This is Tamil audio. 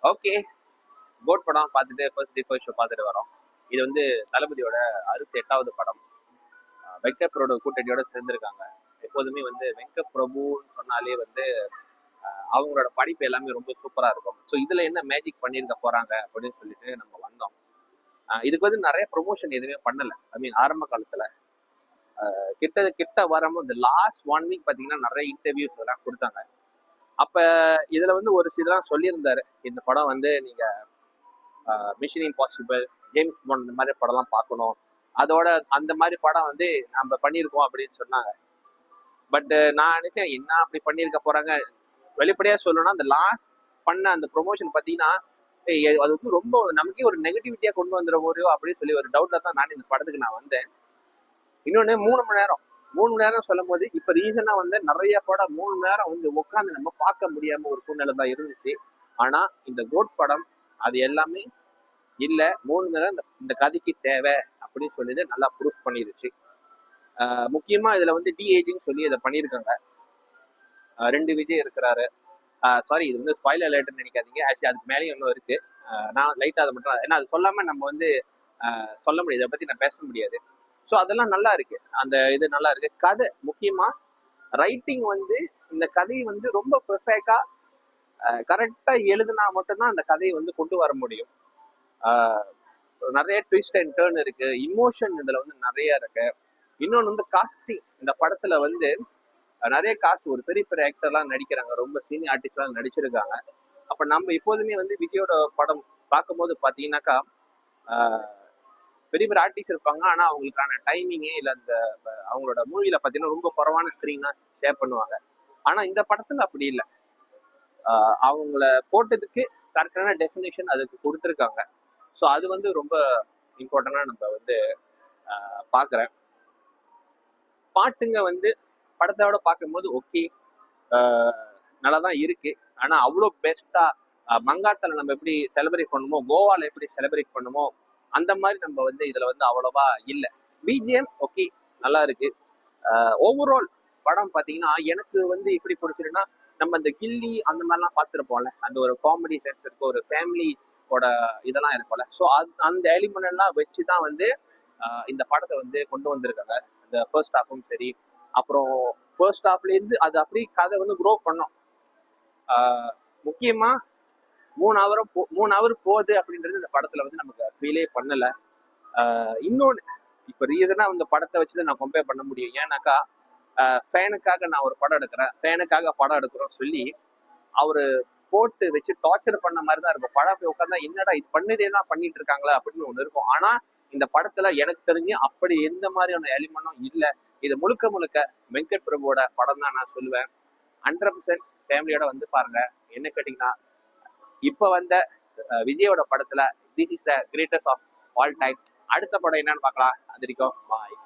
ஓகே, கோட் படம் பார்த்துட்டு ஃபர்ஸ்ட் ஷோ பார்த்துட்டு வரோம். இது வந்து தளபதியோட 68வது படம். வெங்கட் பிரபு கூட்டணியோட சேர்ந்திருக்காங்க. எப்போதுமே வந்து வெங்கட் பிரபுன்னு சொன்னாலே வந்து அவங்களோட படிப்பு எல்லாமே ரொம்ப சூப்பரா இருக்கும். ஸோ இதுல என்ன மேஜிக் பண்ணியிருக்க போறாங்க அப்படின்னு சொல்லிட்டு நம்ம வந்தோம். இதுக்கு வந்து நிறைய ப்ரொமோஷன் எதுவுமே பண்ணல. ஐ மீன் ஆரம்ப காலத்துல கிட்ட வரமோ இந்த லாஸ்ட் 1 வீக் பாத்தீங்கன்னா நிறைய இன்டர்வியூஸ் எல்லாம் கொடுத்தாங்க. அப்ப இதுல வந்து ஒரு சிலலாம் சொல்லியிருந்தாரு, இந்த படம் வந்து நீங்க மிஷன் இம்பாசிபிள், ஜேம்ஸ் பாண்ட் இந்த மாதிரி படம்லாம் பார்க்கணும், அதோட அந்த மாதிரி படம் வந்து நம்ம பண்ணியிருக்கோம் அப்படின்னு சொன்னாங்க. பட் நான் நினைச்சேன் என்ன அப்படி பண்ணியிருக்க போறாங்க. வெளிப்படையா சொல்லணும்னா அந்த லாஸ்ட் பண்ண அந்த ப்ரொமோஷன் பார்த்தீங்கன்னா அது வந்து ரொம்ப நமக்கே ஒரு நெகட்டிவிட்டியா கொண்டு வந்துட முடியும் அப்படின்னு சொல்லி ஒரு டவுட்ல தான் நான் இந்த படத்துக்கு நான் வந்தேன். இன்னொன்னு 3 மணி நேரம் சொல்லும் போது இப்ப ரீசனா வந்து நிறைய படம் 3 மணி நேரம் வந்து உட்காந்து நம்ம பார்க்க முடியாம ஒரு சூழ்நிலை தான் இருந்துச்சு. ஆனா இந்த கோட் படம் அது எல்லாமே இல்ல, 3 மணி நேரம் இந்த கதைக்கு தேவை அப்படின்னு சொல்லிட்டு நல்லா ப்ரூஃப் பண்ணிருச்சு. முக்கியமா இதுல வந்து டிஏஜின்னு சொல்லி இதை பண்ணியிருக்காங்க. 2 விஜய் இருக்கிறாரு. சாரி, இது வந்து ஸ்பாயிலர் அலர்ட்னு நினைக்காதீங்க. ஆக்சுவலி அதுக்கு மேலேயும் இன்னும் இருக்கு. நான் லைட்டா அதை மட்டும், ஏன்னா அது சொல்லாம நம்ம வந்து சொல்ல முடியாது, அதை பத்தி நான் பேச முடியாது. ஸோ அதெல்லாம் நல்லா இருக்கு, அந்த இது நல்லா இருக்கு. கதை முக்கியமா ரைட்டிங் வந்து இந்த கதையை வந்து ரொம்ப பெர்ஃபெக்டா கரெக்டா எழுதுனா மட்டும்தான் அந்த கதையை வந்து கொண்டு வர முடியும். நிறைய ட்விஸ்ட் அண்ட் டேர்ன் இருக்கு, இமோஷன் இதுல வந்து நிறைய இருக்கு. இன்னொன்று வந்து காஸ்டிங், இந்த படத்துல வந்து நிறைய காசு, ஒரு பெரிய பெரிய ஆக்டர்லாம் நடிக்கிறாங்க, ரொம்ப சீனியர் ஆர்டிஸ்ட்லாம் நடிச்சிருக்காங்க. அப்ப நம்ம எப்போதுமே வந்து விஜயோட படம் பார்க்கும்போது பாத்தீங்கன்னாக்கா பெரிய பெரிய ஆர்டிஸ்ட் இருப்பாங்க, ஆனா அவங்களுக்கான டைமிங்கே இல்லை, அந்த அவங்களோட மூவில பாத்தீங்கன்னா ரொம்ப குறைவான ஸ்கிரீன் தான் ஷேர் பண்ணுவாங்க. ஆனா இந்த படத்துல அப்படி இல்லை, அவங்கள போட்டதுக்கு கரெக்டான டெஃபினேஷன் அதுக்கு கொடுத்துருக்காங்க. ஸோ அது வந்து ரொம்ப இம்பார்ட்டண்டா நம்ம வந்து பாக்குறேன். பாட்டுங்க வந்து படத்தோட பார்க்கும்போது ஓகே, நல்லாதான் இருக்கு. ஆனா அவ்வளோ பெஸ்டா மங்காத்தால நம்ம எப்படி செலிப்ரேட் பண்ணுமோ, கோவால எப்படி செலிப்ரேட் பண்ணுமோ அந்த மாதிரி நம்ம வந்து இதுல வந்து அவ்வளவா இல்லை. பிஜிஎம் ஓகே, நல்லா இருக்கு. ஓவரால் படம் பாத்தீங்கன்னா எனக்கு வந்து எப்படி பிடிச்சிருக்குன்னா, நம்ம இந்த கில்லி அந்த மாதிரிலாம் பார்த்துருப்போம்ல, அந்த ஒரு காமெடி சென்ஸ் இருக்கும், ஒரு ஃபேமிலியோட இதெல்லாம் இருக்கும்ல. ஸோ அந்த எலிமெண்ட் எல்லாம் வச்சுதான் வந்து இந்த படத்தை வந்து கொண்டு வந்திருக்காங்க. இந்த ஃபர்ஸ்ட் ஹாஃபும் சரி, அப்புறம் ஃபர்ஸ்ட் ஹாஃப்ல இருந்து அது அப்படி கதை வந்து க்ரோ பண்ணோம். முக்கியமா 3 ஹவர் போகுது அப்படின்றது இந்த படத்துல வந்து நமக்கு ஃபீலே பண்ணல. இன்னொன்னு, இப்ப ரீசனா இந்த படத்தை வச்சுதான் நான் கம்பேர் பண்ண முடியும். ஏன்னாக்கா ஃபேனுக்காக நான் ஒரு படம் எடுக்கிறேன், ஃபேனுக்காக படம் எடுக்கிறோம் சொல்லி அவரு போட்டு வச்சு டார்ச்சர் பண்ண மாதிரி தான் இருக்கும். படம் போய் உட்காந்தா என்னடா இது பண்ணதே தான் பண்ணிட்டு இருக்காங்களா அப்படின்னு ஒண்ணு இருக்கும். ஆனா இந்த படத்துல எனக்கு தெரிஞ்சு அப்படி எந்த மாதிரியான எலிமெண்ட்டும் இல்லை. இது முழுக்க முழுக்க வெங்கட் பிரபுவோட படம் தான் நான் சொல்லுவேன். 100% ஃபேமிலியோட வந்து பாருங்க. என்ன கேட்டீங்கன்னா, இப்ப வந்த விஜயோட படத்துல this is the greatest of all time. அடுத்த படம் என்னன்னு பார்க்கலாம். அது வரைக்கும் பாய்.